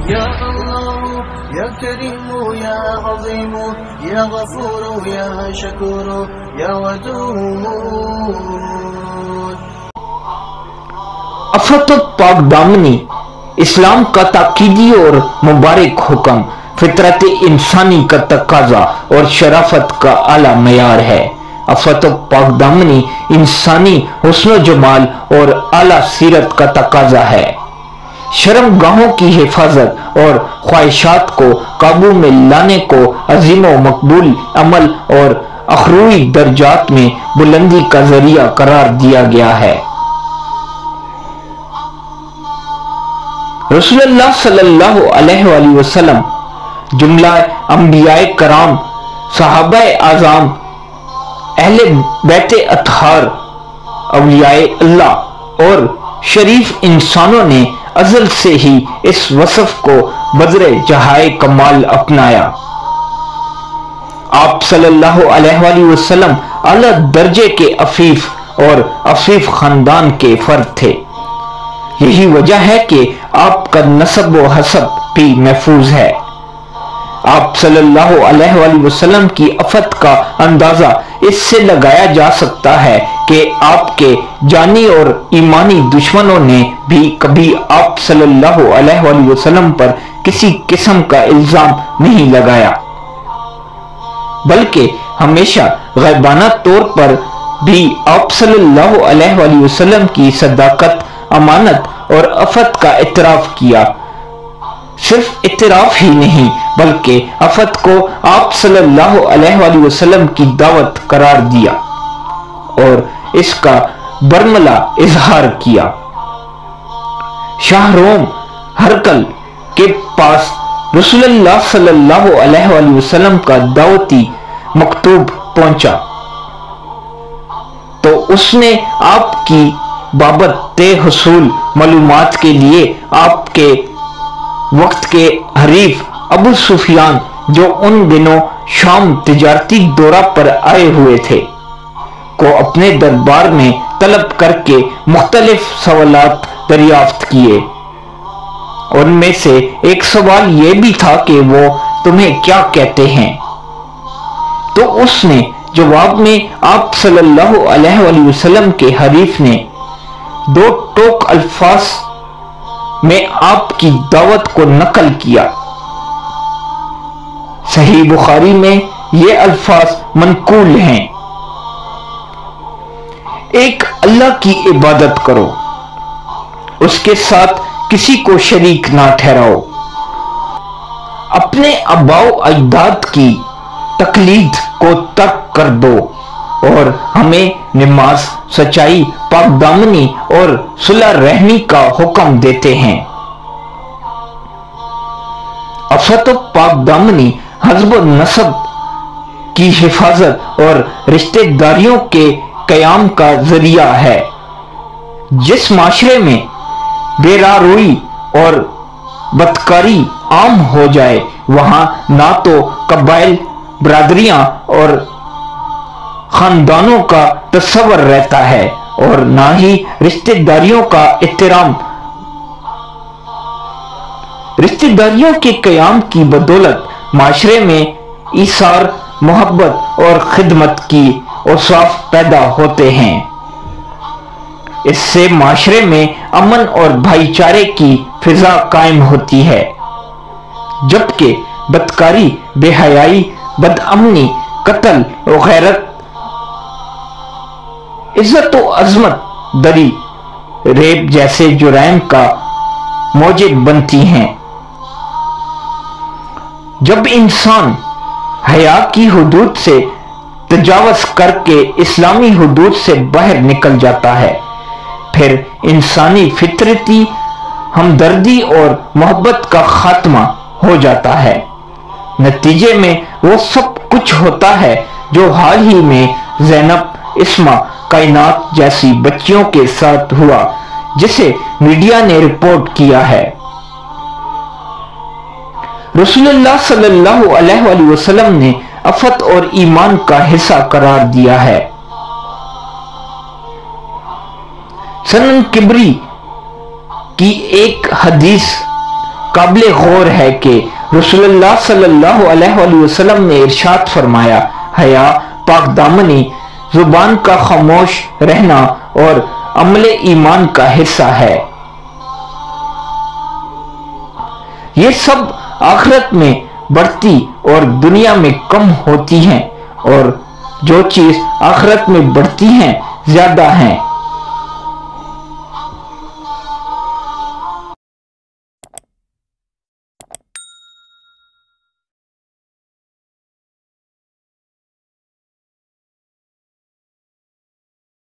یا اللہ یا کریم یا عظیم یا غفور یا شکور یا ودود۔ عفت و پاک دامنی اسلام کا تاکیدی اور مبارک حکم، فطرت انسانی کا تقاضا اور شرافت کا اعلیٰ معیار ہے۔ عفت و پاک دامنی انسانی حسن و جمال اور اعلیٰ سیرت کا تقاضا ہے۔ شرم گاہوں کی حفاظت اور خواہشات کو قابو میں لانے کو عظیم و مقبول عمل اور اخروی درجات میں بلندی کا ذریعہ قرار دیا گیا ہے۔ رسول اللہ صلی اللہ علیہ وآلہ وسلم، جملہ انبیاء کرام، صحابہ اعظام، اہل بیت اطہار، اولیاء اللہ اور شریف انسانوں نے ازل سے ہی اس وصف کو بدر جہائے کمال اپنایا۔ آپ صلی اللہ علیہ وآلہ وسلم اعلیٰ درجے کے عفیف اور عفیف خاندان کے فرد تھے۔ یہی وجہ ہے کہ آپ کا نسب و حسب بھی محفوظ ہے۔ آپ صلی اللہ علیہ وآلہ وسلم کی عفت کا اندازہ اس سے لگایا جا سکتا ہے کہ آپ کے جانی اور ایمانی دشمنوں نے بھی کبھی آپ صلی اللہ علیہ وآلہ وسلم پر کسی قسم کا الزام نہیں لگایا، بلکہ ہمیشہ غیبانہ طور پر بھی آپ صلی اللہ علیہ وآلہ وسلم کی صداقت، امانت اور عفت کا اعتراف کیا۔ صرف اعتراف ہی نہیں بلکہ عفت کو آپ صلی اللہ علیہ وآلہ وسلم کی دعوت قرار دیا اور اس کا برملا اظہار کیا۔ شاہ روم ہرقل کے پاس رسول اللہ صلی اللہ علیہ وآلہ وسلم کا دعوتی مکتوب پہنچا تو اس نے آپ کی بابت طے حصول معلومات کے لیے آپ کے وقت کے حریف ابو سفیان، جو ان دنوں شام تجارتی دورہ پر آئے ہوئے تھے، کو اپنے دربار میں طلب کر کے مختلف سوالات دریافت کیے۔ ان میں سے ایک سوال یہ بھی تھا کہ وہ تمہیں کیا کہتے ہیں؟ تو اس نے جواب میں آپ صلی اللہ علیہ وآلہ وسلم کے حریف نے 2 ٹوک الفاظ میں آپ کی دعوت کو نقل کیا۔ صحیح بخاری میں یہ الفاظ منقول ہیں: ایک اللہ کی عبادت کرو، اس کے ساتھ کسی کو شریک نہ ٹھہراؤ، اپنے آباء و اجداد کی تقلید کو ترک کر دو اور ہمیں نماز، سچائی، پاک دامنی اور صلح رحمی کا حکم دیتے ہیں۔ عفت و پاک دامنی حزب و نسب کی حفاظت اور رشتہ داریوں کے قیام کا ذریعہ ہے۔ جس معاشرے میں بے راہ روی اور بدکاری عام ہو جائے، وہاں نہ تو قبائل، برادریاں اور خاندانوں کا تصور رہتا ہے اور نہ ہی رشتہ داریوں کا احترام۔ رشتہ داریوں کے قیام کی بدولت معاشرے میں ایثار، محبت اور خدمت کی اوصاف پیدا ہوتے ہیں۔ اس سے معاشرے میں امن اور بھائی چارے کی فضا قائم ہوتی ہے، جبکہ بدکاری، بے حیائی، بدامنی، قتل و غیرت، عزت و عظمت دری، ریپ جیسے جرائم کا موجب بنتی ہیں۔ جب انسان حیا کی حدود سے تجاوز کر کے اسلامی حدود سے باہر نکل جاتا ہے، پھر انسانی فطرتی ہمدردی اور محبت کا خاتمہ ہو جاتا ہے۔ نتیجے میں وہ سب کچھ ہوتا ہے جو حال ہی میں زینب، اسما، کائنات جیسی بچیوں کے ساتھ ہوا، جسے میڈیا نے رپورٹ کیا ہے۔ رسول اللہ صلی اللہ علیہ وآلہ وسلم نے عفت اور ایمان کا حصہ قرار دیا ہے۔ سنن کبری کی ایک حدیث قابل غور ہے کہ رسول اللہ صلی اللہ علیہ وآلہ وسلم نے ارشاد فرمایا، حیا پاک دامنی زبان کا خاموش رہنا اور عمل ایمان کا حصہ ہے۔ یہ سب آخرت میں بڑھتی اور دنیا میں کم ہوتی ہیں، اور جو چیز آخرت میں بڑھتی ہیں زیادہ ہیں